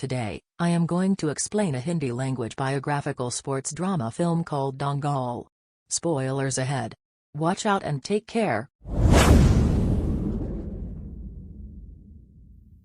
Today, I am going to explain a Hindi language biographical sports drama film called Dangal. Spoilers ahead. Watch out and take care.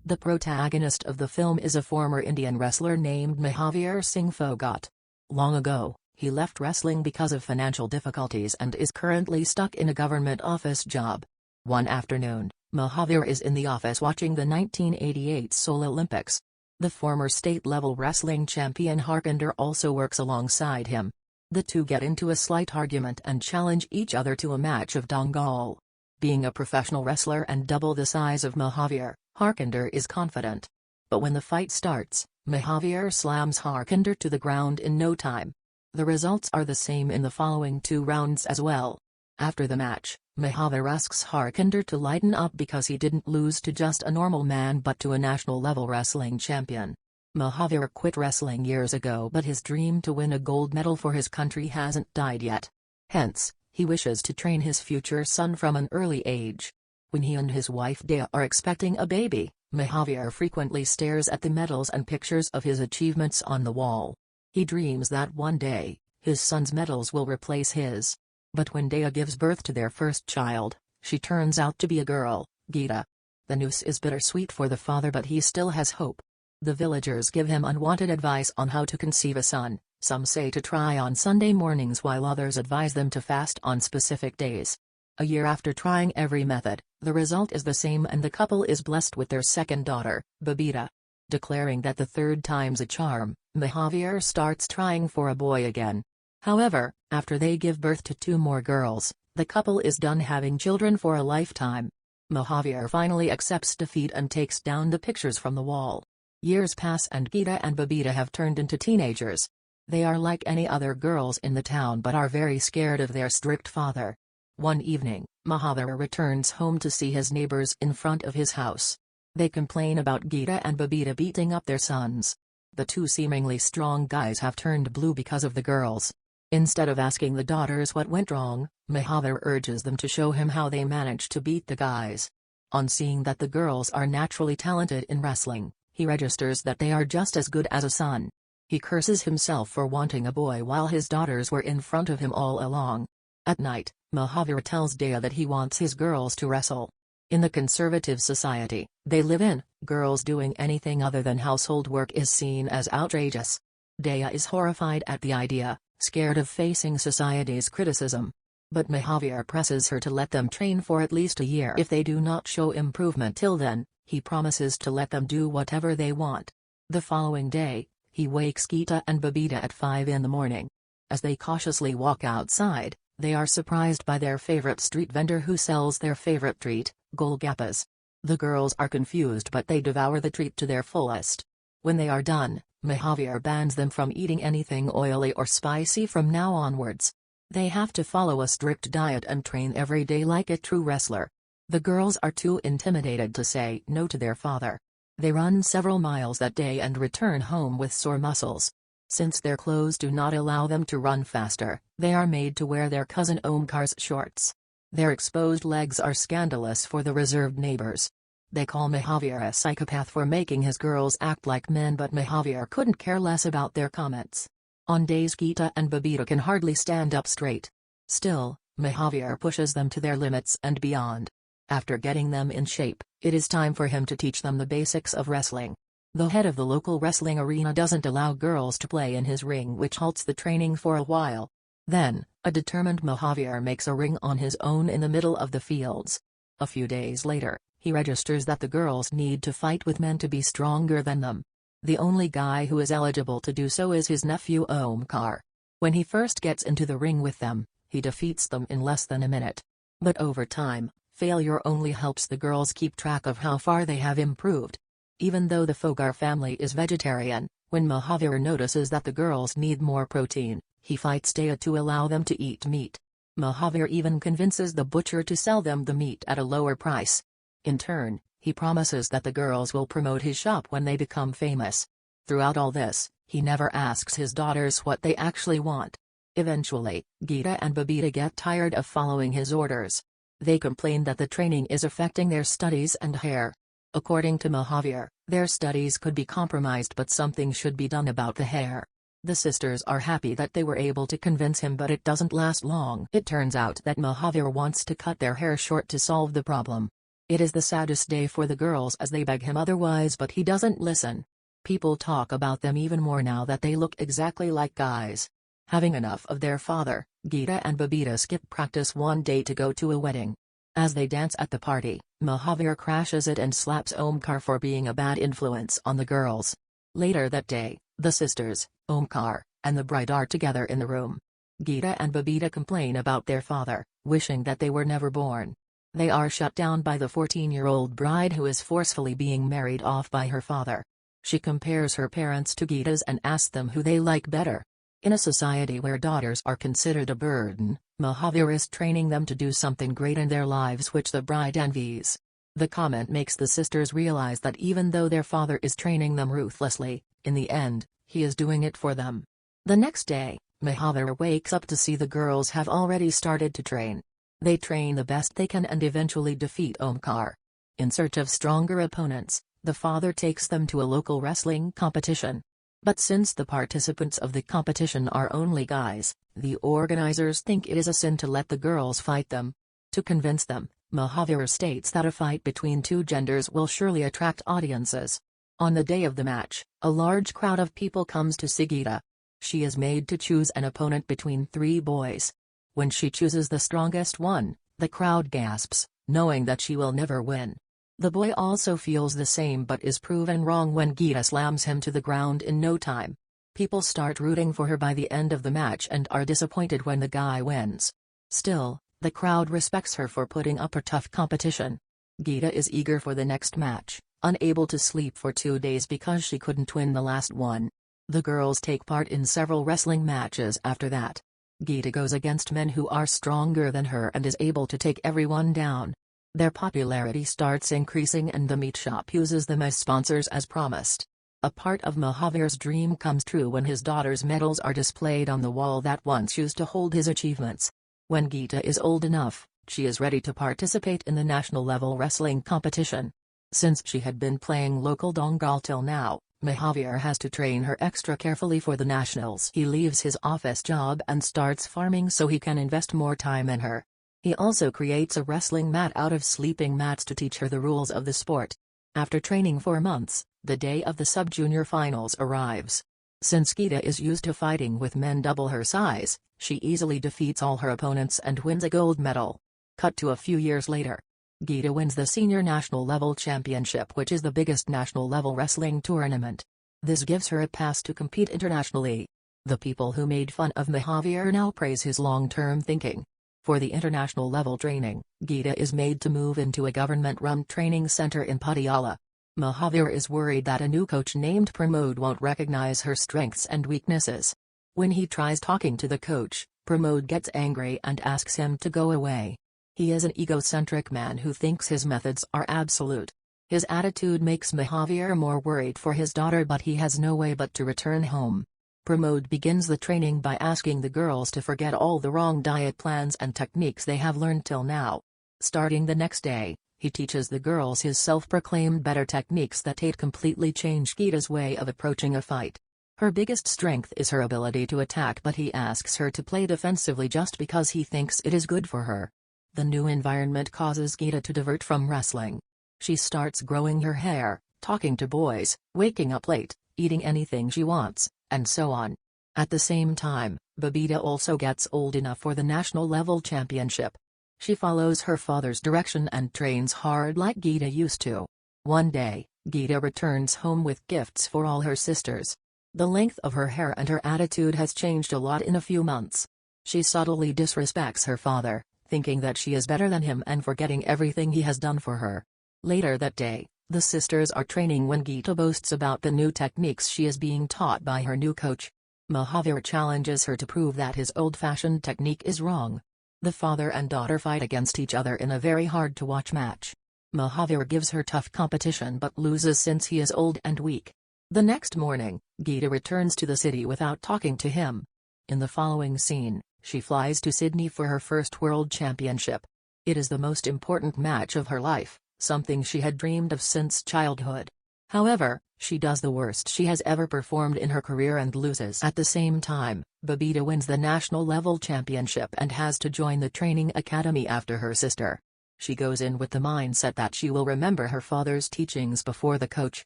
The protagonist of the film is a former Indian wrestler named Mahavir Singh Phogat. Long ago, he left wrestling because of financial difficulties and is currently stuck in a government office job. One afternoon, Mahavir is in the office watching the 1988 Seoul Olympics. The former state-level wrestling champion Harkinder also works alongside him. The two get into a slight argument and challenge each other to a match of Dangal. Being a professional wrestler and double the size of Mahavir, Harkinder is confident. But when the fight starts, Mahavir slams Harkinder to the ground in no time. The results are the same in the following 2 rounds as well. After the match, Mahavir asks Harkinder to lighten up because he didn't lose to just a normal man but to a national-level wrestling champion. Mahavir quit wrestling years ago, but his dream to win a gold medal for his country hasn't died yet. Hence, he wishes to train his future son from an early age. When he and his wife Daya are expecting a baby, Mahavir frequently stares at the medals and pictures of his achievements on the wall. He dreams that one day, his son's medals will replace his. But when Daya gives birth to their first child, she turns out to be a girl, Geeta. The news is bittersweet for the father, but he still has hope. The villagers give him unwanted advice on how to conceive a son. Some say to try on Sunday mornings while others advise them to fast on specific days. A year after trying every method, the result is the same and the couple is blessed with their second daughter, Babita. Declaring that the third time's a charm, Mahavir starts trying for a boy again. However, after they give birth to 2 more girls, the couple is done having children for a lifetime. Mahavir finally accepts defeat and takes down the pictures from the wall. Years pass and Geeta and Babita have turned into teenagers. They are like any other girls in the town but are very scared of their strict father. One evening, Mahavir returns home to see his neighbors in front of his house. They complain about Geeta and Babita beating up their sons. The 2 seemingly strong guys have turned blue because of the girls. Instead of asking the daughters what went wrong, Mahavir urges them to show him how they managed to beat the guys. On seeing that the girls are naturally talented in wrestling, he registers that they are just as good as a son. He curses himself for wanting a boy while his daughters were in front of him all along. At night, Mahavir tells Daya that he wants his girls to wrestle. In the conservative society they live in, girls doing anything other than household work is seen as outrageous. Daya is horrified at the idea, scared of facing society's criticism. But Mahavir presses her to let them train for at least a year. If they do not show improvement till then, he promises to let them do whatever they want. The following day, he wakes Geeta and Babita at 5 in the morning. As they cautiously walk outside, they are surprised by their favorite street vendor who sells their favorite treat, golgappas. The girls are confused but they devour the treat to their fullest. When they are done, Mahavir bans them from eating anything oily or spicy from now onwards. They have to follow a strict diet and train every day like a true wrestler. The girls are too intimidated to say no to their father. They run several miles that day and return home with sore muscles. Since their clothes do not allow them to run faster, they are made to wear their cousin Omkar's shorts. Their exposed legs are scandalous for the reserved neighbors. They call Mahavir a psychopath for making his girls act like men, but Mahavir couldn't care less about their comments. On days Geeta and Babita can hardly stand up straight. Still, Mahavir pushes them to their limits and beyond. After getting them in shape, it is time for him to teach them the basics of wrestling. The head of the local wrestling arena doesn't allow girls to play in his ring, which halts the training for a while. Then, a determined Mahavir makes a ring on his own in the middle of the fields. A few days later, he registers that the girls need to fight with men to be stronger than them. The only guy who is eligible to do so is his nephew Omkar. When he first gets into the ring with them, he defeats them in less than a minute. But over time, failure only helps the girls keep track of how far they have improved. Even though the Fogar family is vegetarian, when Mahavir notices that the girls need more protein, he fights Daya to allow them to eat meat. Mahavir even convinces the butcher to sell them the meat at a lower price. In turn, he promises that the girls will promote his shop when they become famous. Throughout all this, he never asks his daughters what they actually want. Eventually, Geeta and Babita get tired of following his orders. They complain that the training is affecting their studies and hair. According to Mahavir, their studies could be compromised but something should be done about the hair. The sisters are happy that they were able to convince him, but it doesn't last long. It turns out that Mahavir wants to cut their hair short to solve the problem. It is the saddest day for the girls as they beg him otherwise, but he doesn't listen. People talk about them even more now that they look exactly like guys. Having enough of their father, Geeta and Babita skip practice one day to go to a wedding. As they dance at the party, Mahavir crashes it and slaps Omkar for being a bad influence on the girls. Later that day, the sisters, Omkar, and the bride are together in the room. Geeta and Babita complain about their father, wishing that they were never born. They are shut down by the 14-year-old bride who is forcefully being married off by her father. She compares her parents to Geeta's and asks them who they like better. In a society where daughters are considered a burden, Mahavir is training them to do something great in their lives which the bride envies. The comment makes the sisters realize that even though their father is training them ruthlessly, in the end, he is doing it for them. The next day, Mahavir wakes up to see the girls have already started to train. They train the best they can and eventually defeat Omkar. In search of stronger opponents, the father takes them to a local wrestling competition. But since the participants of the competition are only guys, the organizers think it is a sin to let the girls fight them. To convince them, Mahavir states that a fight between two genders will surely attract audiences. On the day of the match, a large crowd of people comes to see Geeta. She is made to choose an opponent between 3 boys. When she chooses the strongest one, the crowd gasps, knowing that she will never win. The boy also feels the same but is proven wrong when Geeta slams him to the ground in no time. People start rooting for her by the end of the match and are disappointed when the guy wins. Still, the crowd respects her for putting up a tough competition. Geeta is eager for the next match, unable to sleep for 2 days because she couldn't win the last one. The girls take part in several wrestling matches after that. Geeta goes against men who are stronger than her and is able to take everyone down. Their popularity starts increasing and the meat shop uses them as sponsors as promised. A part of Mahavir's dream comes true when his daughter's medals are displayed on the wall that once used to hold his achievements. When Geeta is old enough, she is ready to participate in the national level wrestling competition. Since she had been playing local Dangal till now, Mahavir has to train her extra carefully for the nationals. He leaves his office job and starts farming so he can invest more time in her. He also creates a wrestling mat out of sleeping mats to teach her the rules of the sport. After training for months, the day of the sub-junior finals arrives. Since Geeta is used to fighting with men double her size, she easily defeats all her opponents and wins a gold medal. Cut to a few years later. Geeta wins the senior national level championship, which is the biggest national level wrestling tournament. This gives her a pass to compete internationally. The people who made fun of Mahavir now praise his long-term thinking. For the international level training, Geeta is made to move into a government-run training center in Patiala. Mahavir is worried that a new coach named Pramod won't recognize her strengths and weaknesses. When he tries talking to the coach, Pramod gets angry and asks him to go away. He is an egocentric man who thinks his methods are absolute. His attitude makes Mahavir more worried for his daughter, but he has no way but to return home. Pramod begins the training by asking the girls to forget all the wrong diet plans and techniques they have learned till now. Starting the next day, he teaches the girls his self-proclaimed better techniques that completely change Geeta's way of approaching a fight. Her biggest strength is her ability to attack, but he asks her to play defensively just because he thinks it is good for her. The new environment causes Geeta to divert from wrestling. She starts growing her hair, talking to boys, waking up late, eating anything she wants, and so on. At the same time, Babita also gets old enough for the national level championship. She follows her father's direction and trains hard like Geeta used to. One day, Geeta returns home with gifts for all her sisters. The length of her hair and her attitude has changed a lot in a few months. She subtly disrespects her father, thinking that she is better than him and forgetting everything he has done for her. Later that day, the sisters are training when Geeta boasts about the new techniques she is being taught by her new coach. Mahavir challenges her to prove that his old-fashioned technique is wrong. The father and daughter fight against each other in a very hard-to-watch match. Mahavir gives her tough competition but loses since he is old and weak. The next morning, Geeta returns to the city without talking to him. In the following scene, she flies to Sydney for her first world championship. It is the most important match of her life, something she had dreamed of since childhood. However, she does the worst she has ever performed in her career and loses. At the same time, Babita wins the national level championship and has to join the training academy after her sister. She goes in with the mindset that she will remember her father's teachings before the coach.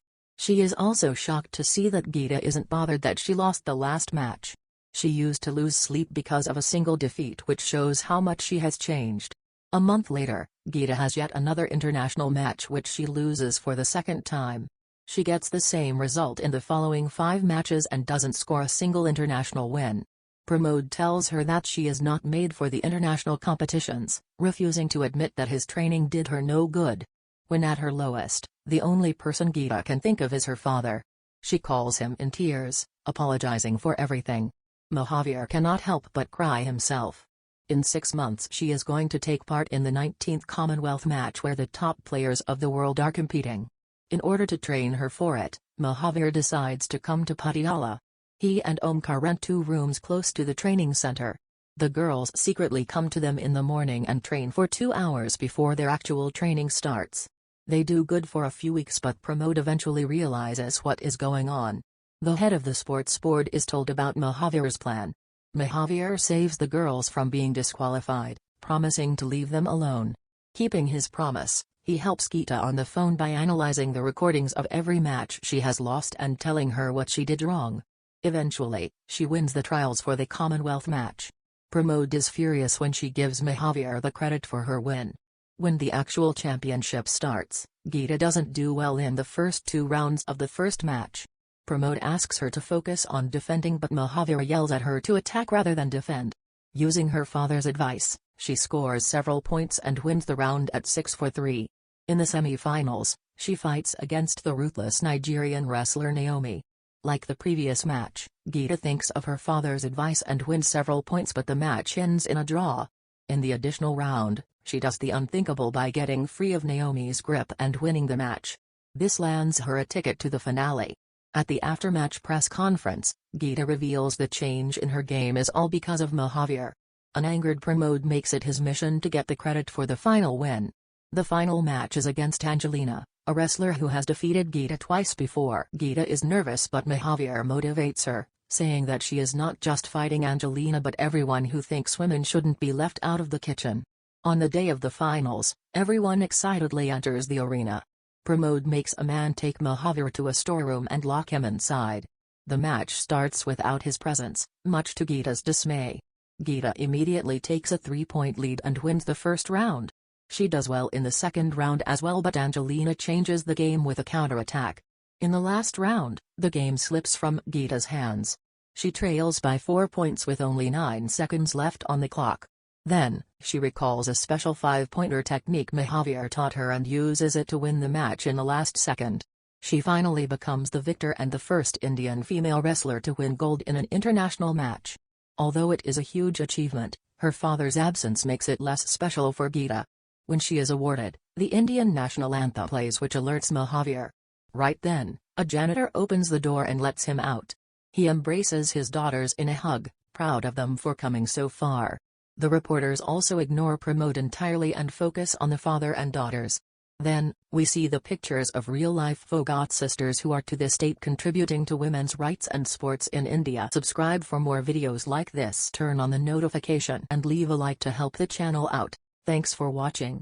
She is also shocked to see that Geeta isn't bothered that she lost the last match. She used to lose sleep because of a single defeat, which shows how much she has changed. A month later, Geeta has yet another international match which she loses for the second time. She gets the same result in the following 5 matches and doesn't score a single international win. Pramod tells her that she is not made for the international competitions, refusing to admit that his training did her no good. When at her lowest, the only person Geeta can think of is her father. She calls him in tears, apologizing for everything. Mahavir cannot help but cry himself. In 6 months she is going to take part in the 19th Commonwealth match where the top players of the world are competing. In order to train her for it, Mahavir decides to come to Patiala. He and Omkar rent 2 rooms close to the training center. The girls secretly come to them in the morning and train for 2 hours before their actual training starts. They do good for a few weeks, but Pramod eventually realizes what is going on. The head of the sports board is told about Mahavir's plan. Mahavir saves the girls from being disqualified, promising to leave them alone. Keeping his promise, he helps Geeta on the phone by analyzing the recordings of every match she has lost and telling her what she did wrong. Eventually, she wins the trials for the Commonwealth match. Pramod is furious when she gives Mahavir the credit for her win. When the actual championship starts, Geeta doesn't do well in the first 2 rounds of the first match. Pramod asks her to focus on defending, but Mahavir yells at her to attack rather than defend. Using her father's advice, she scores several points and wins the round at 6-3. In the semi-finals, she fights against the ruthless Nigerian wrestler Naomi. Like the previous match, Geeta thinks of her father's advice and wins several points, but the match ends in a draw. In the additional round, she does the unthinkable by getting free of Naomi's grip and winning the match. This lands her a ticket to the finale. At the after-match press conference, Geeta reveals the change in her game is all because of Mahavir. An angered Pramod makes it his mission to get the credit for the final win. The final match is against Angelina, a wrestler who has defeated Geeta twice before. Geeta is nervous, but Mahavir motivates her, saying that she is not just fighting Angelina but everyone who thinks women shouldn't be left out of the kitchen. On the day of the finals, everyone excitedly enters the arena. Pramod makes a man take Mahavir to a storeroom and lock him inside. The match starts without his presence, much to Geeta's dismay. Geeta immediately takes a 3-point lead and wins the first round. She does well in the second round as well, but Angelina changes the game with a counterattack. In the last round, the game slips from Geeta's hands. She trails by 4 points with only 9 seconds left on the clock. Then, she recalls a special 5-pointer technique Mahavir taught her and uses it to win the match in the last second. She finally becomes the victor and the first Indian female wrestler to win gold in an international match. Although it is a huge achievement, her father's absence makes it less special for Geeta. When she is awarded, the Indian national anthem plays, which alerts Mahavir. Right then, a janitor opens the door and lets him out. He embraces his daughters in a hug, proud of them for coming so far. The reporters also ignore Pramod entirely and focus on the father and daughters. Then, we see the pictures of real-life Foghat sisters who are to this date contributing to women's rights and sports in India. Subscribe for more videos like this. Turn on the notification and leave a like to help the channel out. Thanks for watching.